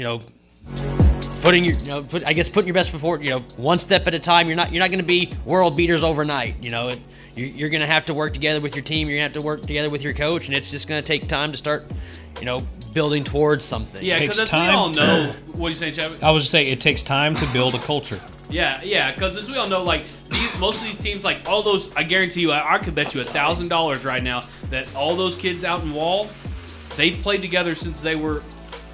putting your best foot forward, one step at a time. You're not going to be world beaters overnight. You're going to have to work together with your team. You're going to have to work together with your coach, and it's just going to take time to start, building towards something.
Yeah, because as we all know, what are you saying, Chadwick?
I was just saying it takes time to build a culture.
Yeah, because as we all know, most of these teams, all those, I guarantee you, I could bet you $1,000 right now that all those kids out in Wall, they played together since they were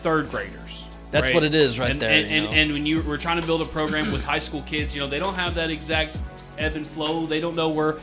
third graders.
That's
right?
what it is right there.
And when we're trying to build a program with high school kids, they don't have that exact ebb and flow. They don't know where,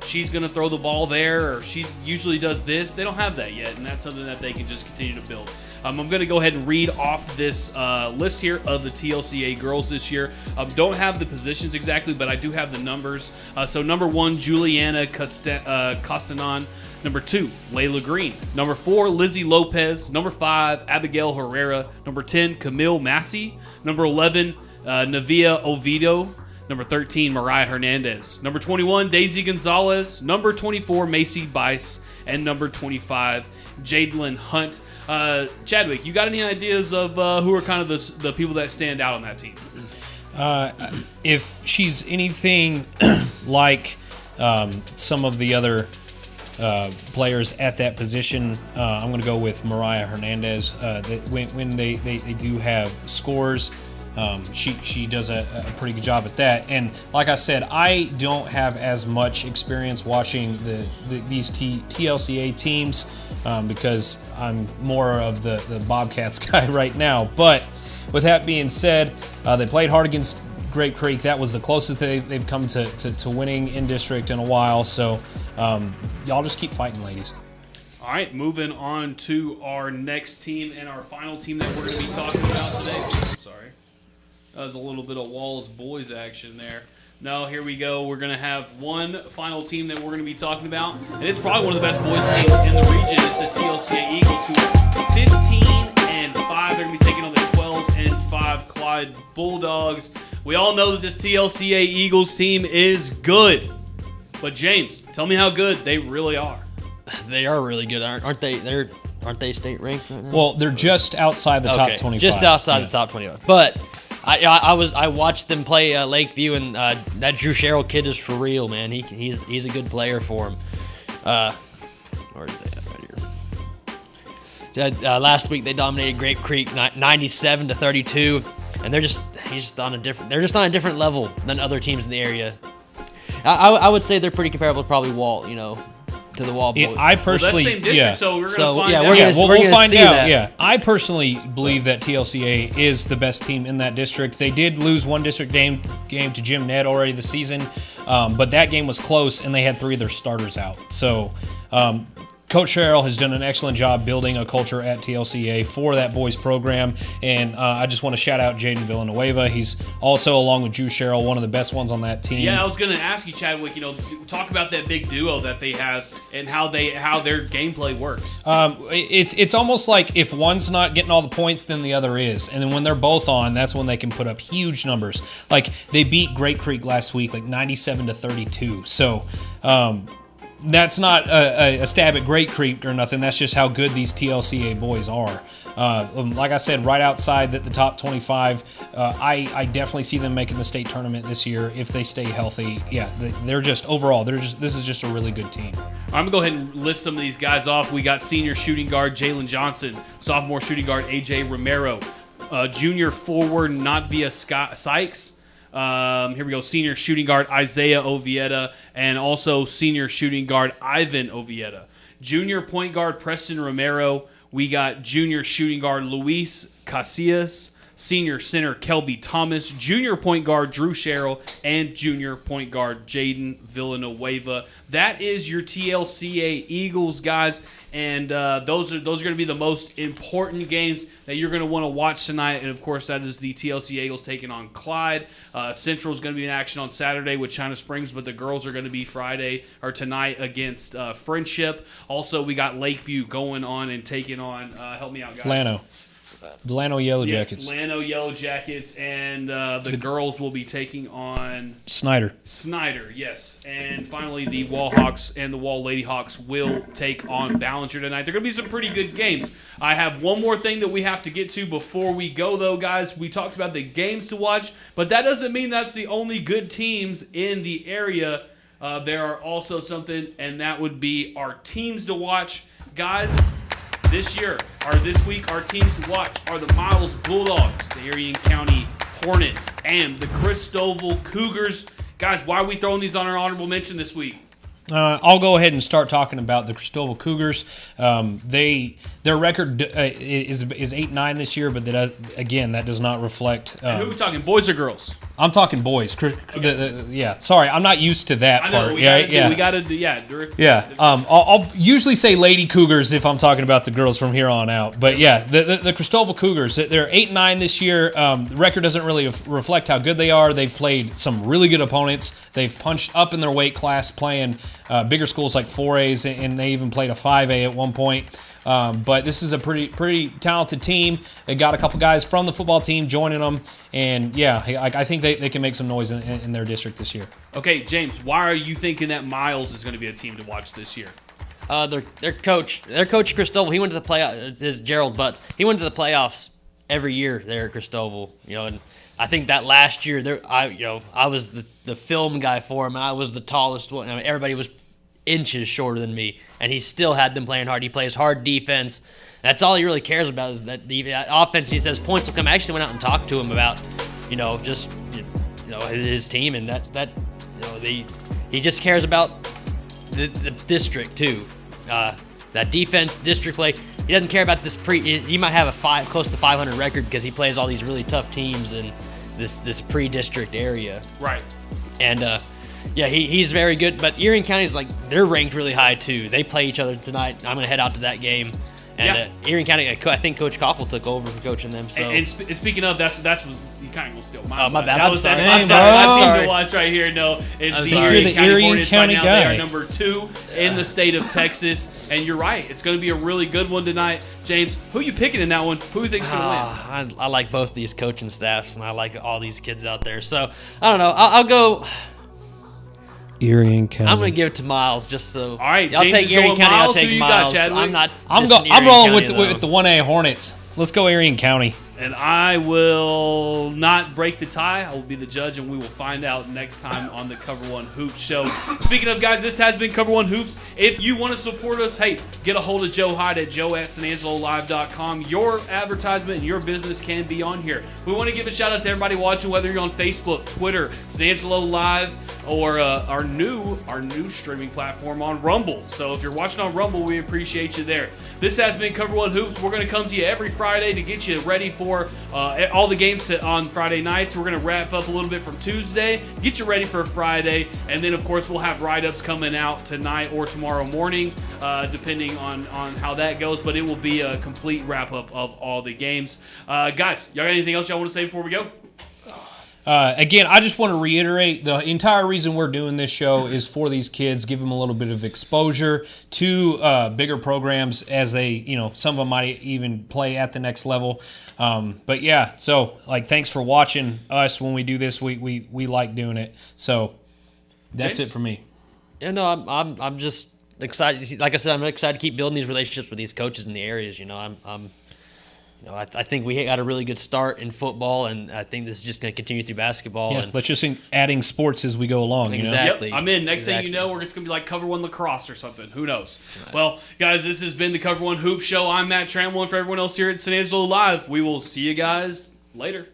she's going to throw the ball there, or she usually does this. They don't have that yet, and that's something that they can just continue to build. I'm going to go ahead and read off this list here of the TLCA girls this year. Don't have the positions exactly, but I do have the numbers. So number 1, Juliana Costanon. Number 2, Layla Green. Number 4, Lizzie Lopez. Number 5, Abigail Herrera. Number 10, Camille Massey. Number 11, Navia Oviedo. Number 13, Mariah Hernandez. Number 21, Daisy Gonzalez. Number 24, Macy Bice. And number 25, Jadelyn Hunt. Chadwick, you got any ideas of who are kind of the people that stand out on that team?
If she's anything like some of the other players at that position, I'm going to go with Mariah Hernandez. When they do have scores, she does a pretty good job at that. And like I said, I don't have as much experience watching these TLCA teams because I'm more of the Bobcats guy right now. But with that being said, they played hard against Grape Creek. That was the closest they've come to winning in district in a while. So y'all just keep fighting, ladies.
All right, moving on to our next team and our final team that we're going to be talking about today. Sorry. That was a little bit of Walls boys action there. No, here we go. We're going to have one final team that we're going to be talking about, and it's probably one of the best boys teams in the region. It's the TLCA Eagles, who are 15-5. They're going to be taking on the 12-5 Clyde Bulldogs. We all know that this TLCA Eagles team is good, but James, tell me how good they really are.
They are really good, aren't they? Aren't they state ranked right now?
Well, they're just outside the top 25.
Just outside the top 25. But I watched them play Lakeview, and that Drew Sherrill kid is for real, man. He's a good player for him. Where is they at right here? Last week they dominated Grape Creek 97-32, and they're just on a different level than other teams in the area. I would say they're pretty comparable to probably Walt, to the Wall boys.
I personally,
well, that's same district, so we're going to find out.
We'll find out. That. Yeah, I personally believe that TLCA is the best team in that district. They did lose one district game to Jim Ned already this season, but that game was close, and they had 3 of their starters out. So Coach Sherrill has done an excellent job building a culture at TLCA for that boys program, and I just want to shout out Jaden Villanueva. He's also, along with Drew Sherrill, one of the best ones on that team.
Yeah, I was going to ask you, Chadwick, talk about that big duo that they have and how their gameplay works.
It's almost like if one's not getting all the points, then the other is, and then when they're both on, that's when they can put up huge numbers. Like they beat Grape Creek last week, like 97-32. So. That's not a stab at Grape Creek or nothing. That's just how good these TLCA boys are. Like I said, right outside the top 25. I definitely see them making the state tournament this year if they stay healthy. Yeah, they're just overall. This is just a really good team.
I'm gonna go ahead and list some of these guys off. We got senior shooting guard Jalen Johnson, sophomore shooting guard AJ Romero, junior forward Natvia Sykes. Here we go. Senior shooting guard Isaiah Ovieta, and also senior shooting guard Ivan Ovieta. Junior point guard Preston Romero. We got junior shooting guard Luis Casillas, senior center Kelby Thomas, junior point guard Drew Sherrill, and junior point guard Jaden Villanueva. That is your TLCA Eagles, guys, and those are going to be the most important games that you're going to want to watch tonight. And of course, that is the TLCA Eagles taking on Clyde. Central is going to be in action on Saturday with China Springs, but the girls are going to be tonight against Friendship. Also, we got Lakeview going on and taking on. Help me out, guys.
Delano Yellow Jackets.
Yes, Delano Yellow Jackets, and the girls will be taking on
Snyder,
yes. And finally, the Wall Hawks and the Wall Lady Hawks will take on Ballinger tonight. They're going to be some pretty good games. I have one more thing that we have to get to before we go, though, guys. We talked about the games to watch, but that doesn't mean that's the only good teams in the area. There are also something, and that would be our teams to watch. Guys, this week, our teams to watch are the Miles Bulldogs, the Arion County Hornets, and the Cristobal Cougars. Guys, why are we throwing these on our honorable mention this week?
I'll go ahead and start talking about the Cristobal Cougars. Their record is 8-9 this year, but that does not reflect.
Who are we talking, boys or girls?
I'm talking boys. Yeah, sorry, I'm not used to that
I know,
part.
we
Yeah.
gotta do, yeah. Direct,
Yeah, I'll usually say Lady Cougars if I'm talking about the girls from here on out. But yeah, the Cristobal Cougars, they're 8-9 this year. The record doesn't really reflect how good they are. They've played some really good opponents. They've punched up in their weight class, playing bigger schools like 4As, and they even played a 5A at one point. But this is a pretty talented team. They got a couple guys from the football team joining them, and yeah, I think they can make some noise in their district this year.
Okay, James, why are you thinking that Miles is going to be a team to watch this year?
Their coach Cristobal, he went to the playoffs. Is Gerald Butts. He went to the playoffs every year there at Cristobal. And I think that last year I was the film guy for him, and I was the tallest one. I mean, everybody was inches shorter than me, and he still had them playing hard. He plays hard defense. That's all he really cares about is that that offense. He says points will come. I actually went out and talked to him about, his team, and he just cares about the district too. That defense, district play. He doesn't care about this He might have close to 500 record because he plays all these really tough teams in this pre-district area.
Right.
And yeah, he's very good. But Erie County's they're ranked really high too. They play each other tonight. I'm gonna head out to that game. And Erie County, I think Coach Koffel took over for coaching them. So
and speaking of, that's what you kind of gonna steal my.
My bad.
That's
I'm
my team
sorry.
to watch right here. No, it's the
sorry.
Erie
You're the
County
Erie
Hornets
County
right now. They
guy.
are number 2 in the state of Texas, and you're right. It's going to be a really good one tonight. James, who are you picking in that one? Who do you think's going to win?
I like both these coaching staffs, and I like all these kids out there. So I don't know. I'll go.
Erie County.
I'm gonna give it to Miles just so.
All right,
I'll
James
take
is
Erie
going
County.
Miles.
I'll
Who
take
you got,
Miles.
Chadwick?
I'm not.
I'm
dissing
rolling
Erie County,
with the 1A Hornets. Let's go Erie County.
And I will not break the tie. I will be the judge, and we will find out next time on the Cover 1 Hoops show. Speaking of, guys, this has been Cover 1 Hoops. If you want to support us, hey, get a hold of Joe Hyde at joe@sanangelolive.com. Your advertisement and your business can be on here. We want to give a shout-out to everybody watching, whether you're on Facebook, Twitter, San Angelo Live, or our new streaming platform on Rumble. So if you're watching on Rumble, we appreciate you there. This has been Cover 1 Hoops. We're going to come to you every Friday to get you ready for all the games on Friday nights. We're going to wrap up a little bit from Tuesday, get you ready for Friday, and then, of course, we'll have write-ups coming out tonight or tomorrow morning, depending on how that goes. But it will be a complete wrap-up of all the games. Guys, y'all got anything else y'all want to say before we go?
Again, I just want to reiterate the entire reason we're doing this show is for these kids, give them a little bit of exposure to bigger programs as they, some of them might even play at the next level. But yeah, so thanks for watching us when we do this. We like doing it. So that's
James?
it for me.
Yeah, no, I'm just excited. Like I said, I'm excited to keep building these relationships with these coaches in the areas. I think we got a really good start in football, and I think this is just going to continue through basketball.
Yeah,
and
let's just adding sports as we go along.
Exactly.
Yep, I'm in. Next thing
Exactly.
you know, it's going to be like Cover 1 lacrosse or something. Who knows? Right. Well, guys, this has been the Cover 1 Hoop Show. I'm Matt Trammell, and for everyone else here at San Angelo Live, we will see you guys later.